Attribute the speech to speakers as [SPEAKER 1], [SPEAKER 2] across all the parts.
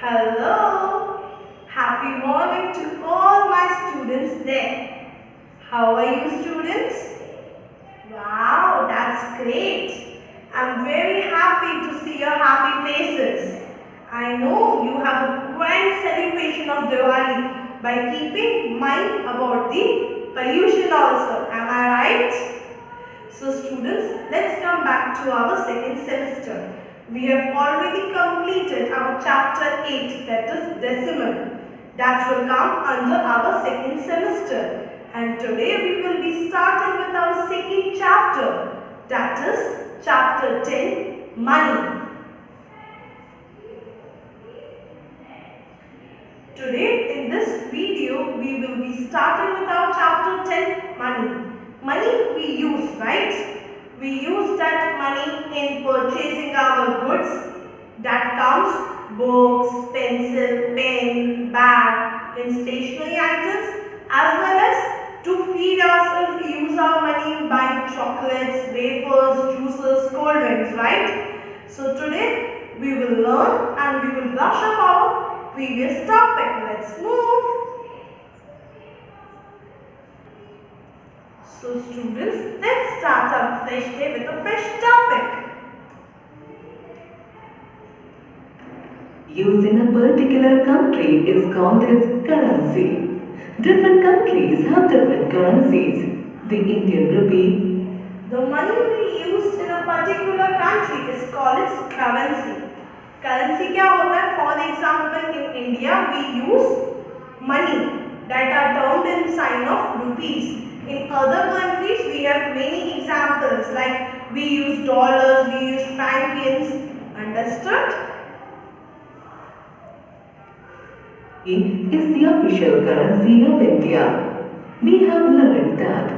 [SPEAKER 1] Hello. Happy morning to all my students there. How are you students? Wow, that's great. I'm very happy to see your happy faces. I know you have a grand celebration of Diwali by keeping mind about the pollution also. Am I right? So students, let's come back to our second semester. We have already completed our chapter 8, that is decimal. That will come under our second semester. And today we will be starting with our second chapter, that is chapter 10, money. Today in this video we will be starting with our chapter 10, money. Money we use, right? We use that money in purchasing our goods. That comes books, pencil, pen, bag, in stationery items, as well as to feed ourselves. We use our money in buying chocolates, wafers, juices, cold drinks, right? So today we will learn and we will brush up our previous topic. Let's move. So students, let's start our fresh day with a fresh topic.
[SPEAKER 2] Use in a particular country is called as currency. Different countries have different currencies. The Indian rupee.
[SPEAKER 1] The money we use in a particular country is called its currency. Currency क्या होता है? For example, in India we use money that are termed in sign of rupees. In other countries we have many examples like we use dollars, we use francs. Understood?
[SPEAKER 2] Is the official currency of India. We have learned that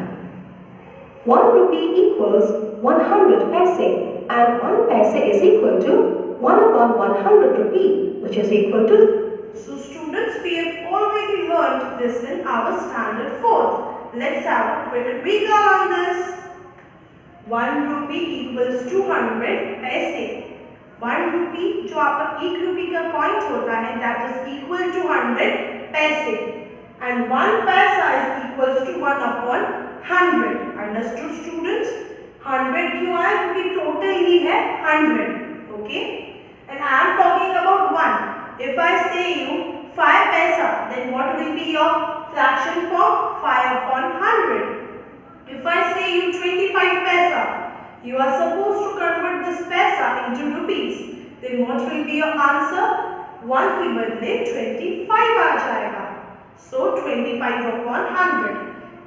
[SPEAKER 2] 1 rupee equals 100 paise and 1 paise is equal to 1 upon 100 rupee, which is equal to.
[SPEAKER 1] So students, we have already learned this in our standard 4th. Let's have a quick recall on this. 1 rupee equals 200 paise. 1 rupee जो आपका 1 rupee का coin होता है, that is equal to 100 paise, and 1 paisa is equals to 1 upon 100. Understood students? 100 क्यों आया? क्योंकि total ही है 100. Okay? And I am talking about 1. If I say you 5 paisa, then what will be your fraction form? 5 upon 100. If I say you 25 paisa, you are supposed to convert this paisa into rupees. Then what will be your answer? 1 के बदले 25 आ जाएगा. So 25 upon 100.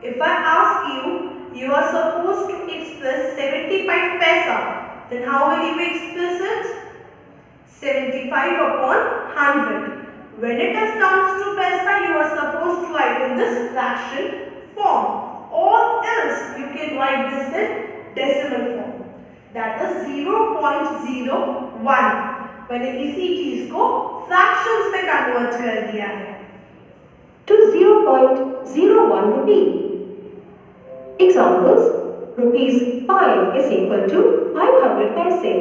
[SPEAKER 1] If I ask you, you are supposed to express 75 paisa. Then how will you express it? 75 upon 100. When it comes to paisa, you are supposed to write in this fraction form, or else you can write this in decimal form. That is 0.01. मैंने इसी चीज को fractions में convert कर दिया है
[SPEAKER 2] to 0.01 rupee. Examples: rupees 5 is equal to 500 paise.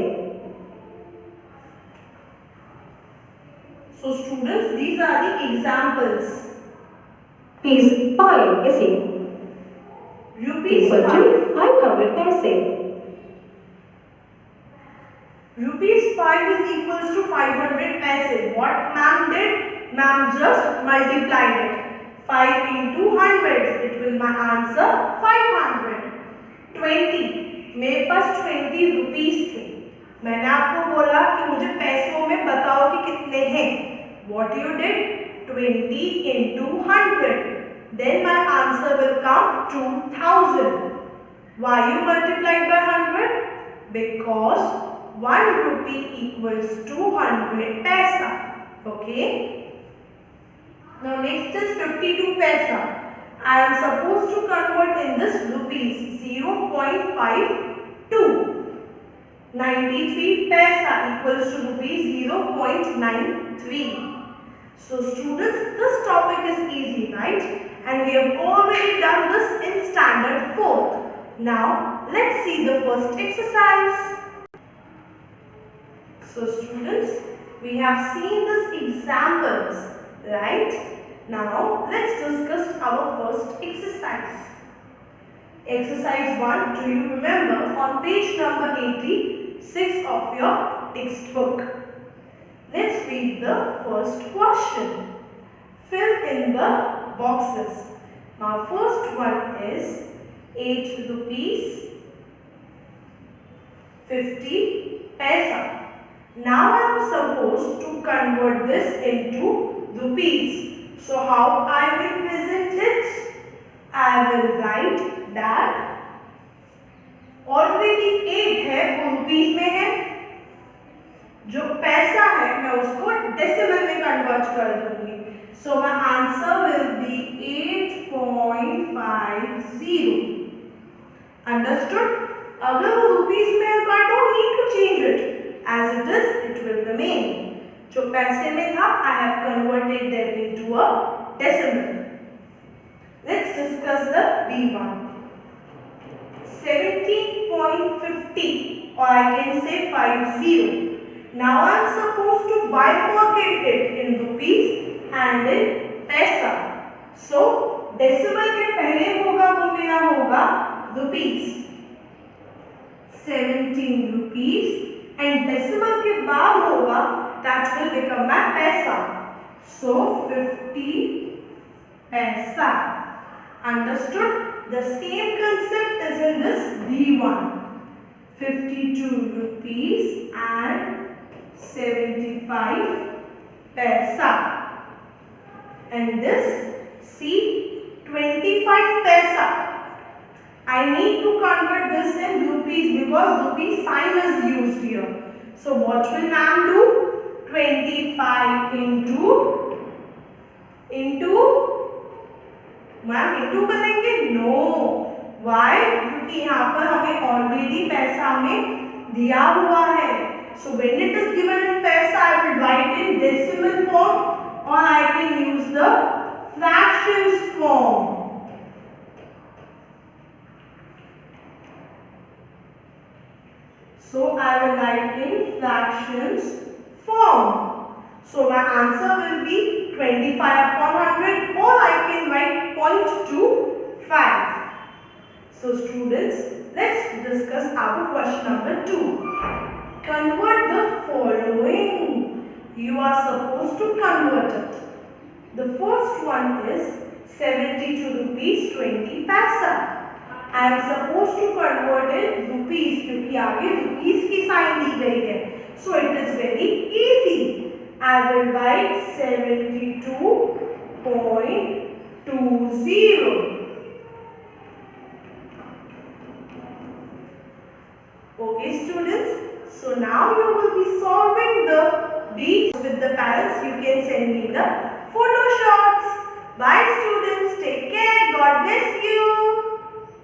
[SPEAKER 1] So students, these are the examples.
[SPEAKER 2] Rupees 5 is equal to 500 paise.
[SPEAKER 1] Rupees 5 is equals to 500 paise. What ma'am did? Ma'am just multiplied it. 5 into hundreds. It will my answer 500. 20. मेरे पास 20 rupees थे. मैंने आपको बोला कि मुझे पैसों में बताओ कि कितने हैं. What you did? 20 into 100. Then my answer will come 2000. Why you multiplied by 100? Because 1 rupee equals 200 paisa. Okay. Now next is 52 paisa. I am supposed to convert in this rupees. 0.52. 93 paisa equals to rupees 0.93. So students, this topic is easy, right? And we have already done this in standard 4th. Now let's see the first exercise. So students, We have seen these examples, right? Now, let's discuss our first exercise. Exercise 1, do you remember, on page number 86 of your textbook. Let's read the first question. Fill in the boxes. Now, first one is 8 rupees 50 paisa. Now I am supposed to convert this into rupees. So how I will present it? I will write that already 8 है वो rupees में है, जो पैसा है मैं उसको decimal में कन्वर्ट कर दूंगी. So my answer will be 8.50. Understood? अगर वो रुपीस में है तो I don't need to change it. As it is, it will remain. जो पैसे में था, I have converted them into a decimal. Let's discuss the B1. 17.50, or I can say 50. Now I am supposed to bifurcate it in rupees and in paisa. So decimal के पहले होगा वो मेरा होगा rupees. 17 rupees. And decimal के बाद होगा that will become my paisa. So 50 paisa. Understood? The same concept is in this B1. 52 rupees and 75 paisa. And this, see, 25 paisa. I need to convert this in rupees because rupee sign is used here. So what will ma'am do? 25 into ma'am into करेंगे? No. Y? क्योंकि यहाँ पर हमें already पैसा में दिया हुआ है. So when it is given in पैसा I will write in decimal form और I can use the fractions form. So I will write in fractions form. So my answer will be 25 upon 100, or I can write 0.25. So students, let's discuss our question number 2. Convert the following. You are supposed to convert it. The first one is 72 rupees 20 paisa. I am supposed to convert it rupees क्योंकि आगे rupees की sign the गई है. So it is very easy. I will write 72.20. Okay students, so now you will be solving the beats with the parents. You can send me the photo shots. Bye students, take care, God bless you.